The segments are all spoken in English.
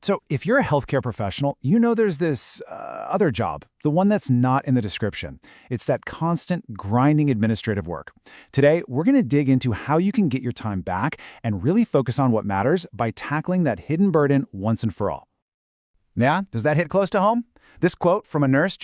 So if you're a healthcare professional, you know there's this other job, the one that's not in the description. It's that constant, grinding administrative work. Today, we're going to dig into how you can get your time back and really focus on what matters by tackling that hidden burden once and for all. Yeah, does that hit close to home? This quote from a nurse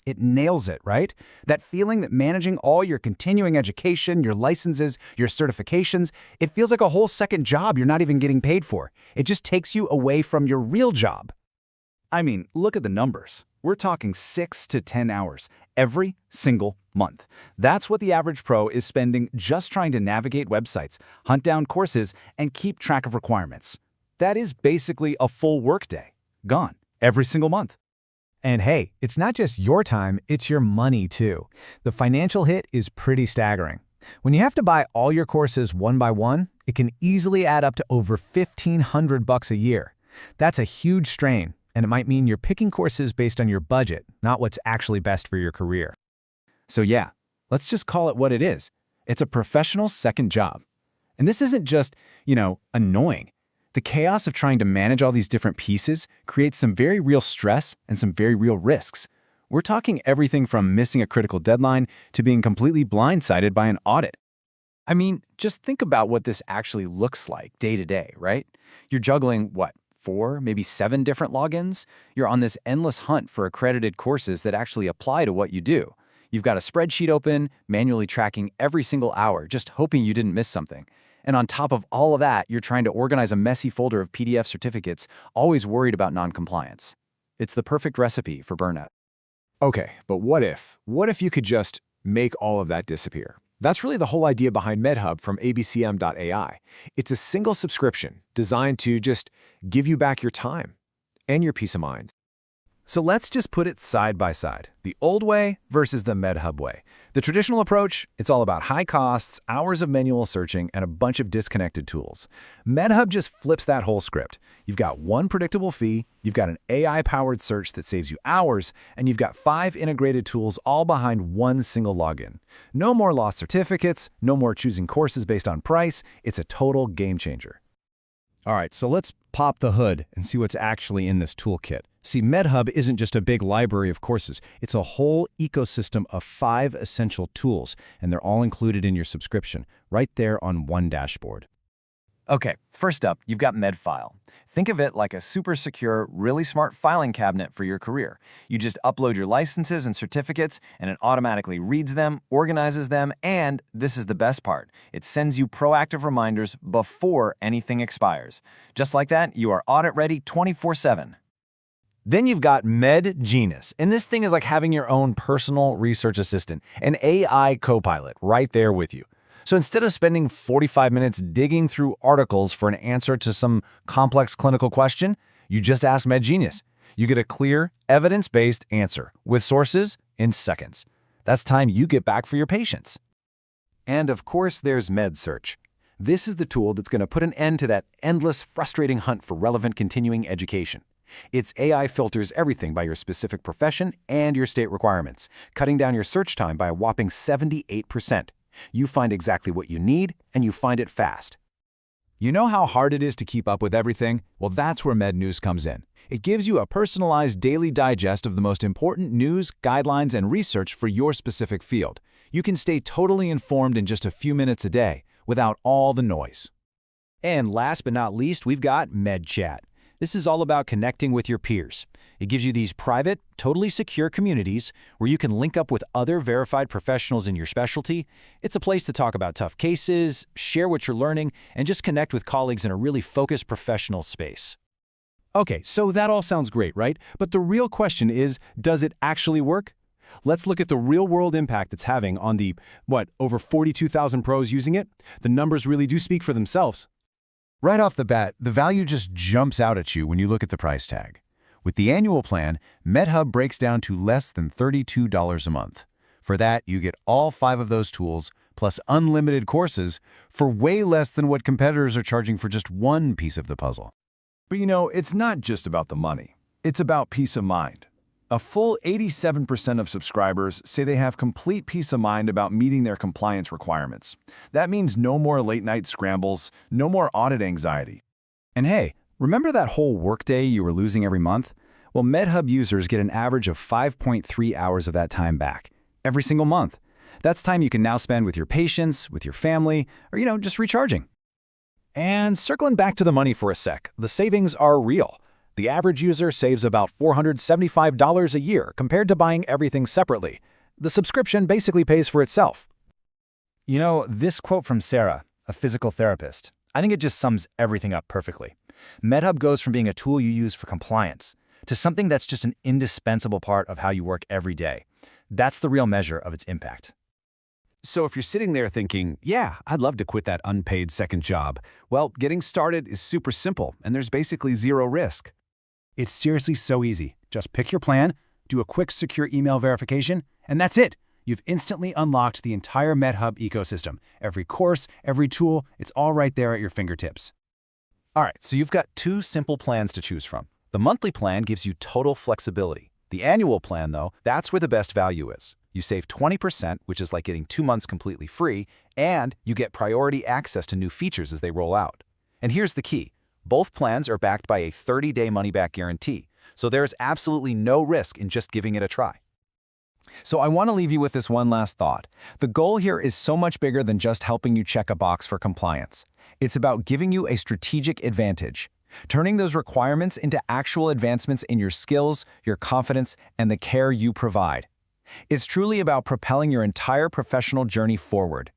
it nails it, right? That feeling that managing all your continuing education, your licenses, your certifications, it feels like a whole second job you're not even getting paid for. It just takes you away from your real job. I mean, look at the numbers. We're talking 6 to 10 hours every single month. That's what the average pro is spending just trying to navigate websites, hunt down courses, and keep track of requirements. That is basically a full workday, gone every single month. And hey, it's not just your time, it's your money too. The financial hit is pretty staggering. When you have to buy all your courses one by one, it can easily add up to over $1,500 a year. That's a huge strain, and it might mean you're picking courses based on your budget, not what's actually best for your career. So yeah, let's just call it what it is. It's a professional second job. And this isn't just, annoying. The chaos of trying to manage all these different pieces creates some very real stress and some very real risks. We're talking everything from missing a critical deadline to being completely blindsided by an audit. I mean, just think about what this actually looks like day to day, right? You're juggling, 4, maybe 7 different logins? You're on this endless hunt for accredited courses that actually apply to what you do. You've got a spreadsheet open, manually tracking every single hour, just hoping you didn't miss something. And on top of all of that, you're trying to organize a messy folder of PDF certificates, always worried about non-compliance. It's the perfect recipe for burnout. Okay, but what if? What if you could just make all of that disappear? That's really the whole idea behind MedHub from abcm.ai. It's a single subscription designed to just give you back your time and your peace of mind. So let's just put it side by side, the old way versus the MedHub way. The traditional approach, it's all about high costs, hours of manual searching, and a bunch of disconnected tools. MedHub just flips that whole script. You've got one predictable fee, you've got an AI-powered search that saves you hours, and you've got 5 integrated tools all behind one single login. No more lost certificates, no more choosing courses based on price. It's a total game changer. All right, so let's pop the hood and see what's actually in this toolkit. See, MedHub isn't just a big library of courses. It's a whole ecosystem of 5 essential tools, and they're all included in your subscription, right there on one dashboard. Okay, first up, you've got MedFile. Think of it like a super secure, really smart filing cabinet for your career. You just upload your licenses and certificates, and it automatically reads them, organizes them, and, this is the best part, it sends you proactive reminders before anything expires. Just like that, you are audit-ready 24/7. Then you've got MedGenius, and this thing is like having your own personal research assistant, an AI co-pilot right there with you. So instead of spending 45 minutes digging through articles for an answer to some complex clinical question, you just ask MedGenius. You get a clear, evidence-based answer with sources in seconds. That's time you get back for your patients. And of course, there's MedSearch. This is the tool that's going to put an end to that endless, frustrating hunt for relevant continuing education. Its AI filters everything by your specific profession and your state requirements, cutting down your search time by a whopping 78%. You find exactly what you need, and you find it fast. You know how hard it is to keep up with everything? Well, that's where MedNews comes in. It gives you a personalized daily digest of the most important news, guidelines, and research for your specific field. You can stay totally informed in just a few minutes a day, without all the noise. And last but not least, we've got MedChat. This is all about connecting with your peers. It gives you these private, totally secure communities where you can link up with other verified professionals in your specialty. It's a place to talk about tough cases, share what you're learning, and just connect with colleagues in a really focused professional space. Okay, so that all sounds great, right? But the real question is, does it actually work? Let's look at the real-world impact it's having on the, over 42,000 pros using it? The numbers really do speak for themselves. Right off the bat, the value just jumps out at you when you look at the price tag. With the annual plan, MedHub breaks down to less than $32 a month. For that, you get all 5 of those tools, plus unlimited courses, for way less than what competitors are charging for just one piece of the puzzle. But it's not just about the money. It's about peace of mind. A full 87% of subscribers say they have complete peace of mind about meeting their compliance requirements. That means no more late-night scrambles, no more audit anxiety. And hey, Remember that whole workday you were losing every month? Well, MedHub users get an average of 5.3 hours of that time back, every single month. That's time you can now spend with your patients, with your family, or, just recharging. And circling back to the money for a sec, the savings are real. The average user saves about $475 a year compared to buying everything separately. The subscription basically pays for itself. This quote from Sarah, a physical therapist, I think it just sums everything up perfectly. MedHub goes from being a tool you use for compliance to something that's just an indispensable part of how you work every day. That's the real measure of its impact. So if you're sitting there thinking, yeah, I'd love to quit that unpaid second job, well, getting started is super simple, and there's basically zero risk. It's seriously so easy. Just pick your plan, do a quick secure email verification, and that's it. You've instantly unlocked the entire MedHub ecosystem. Every course, every tool, it's all right there at your fingertips. All right, so you've got two simple plans to choose from. The monthly plan gives you total flexibility. The annual plan, though, that's where the best value is. You save 20%, which is like getting 2 months completely free, and you get priority access to new features as they roll out. And here's the key. Both plans are backed by a 30-day money-back guarantee, so there's absolutely no risk in just giving it a try. So I want to leave you with this one last thought. The goal here is so much bigger than just helping you check a box for compliance. It's about giving you a strategic advantage, turning those requirements into actual advancements in your skills, your confidence, and the care you provide. It's truly about propelling your entire professional journey forward.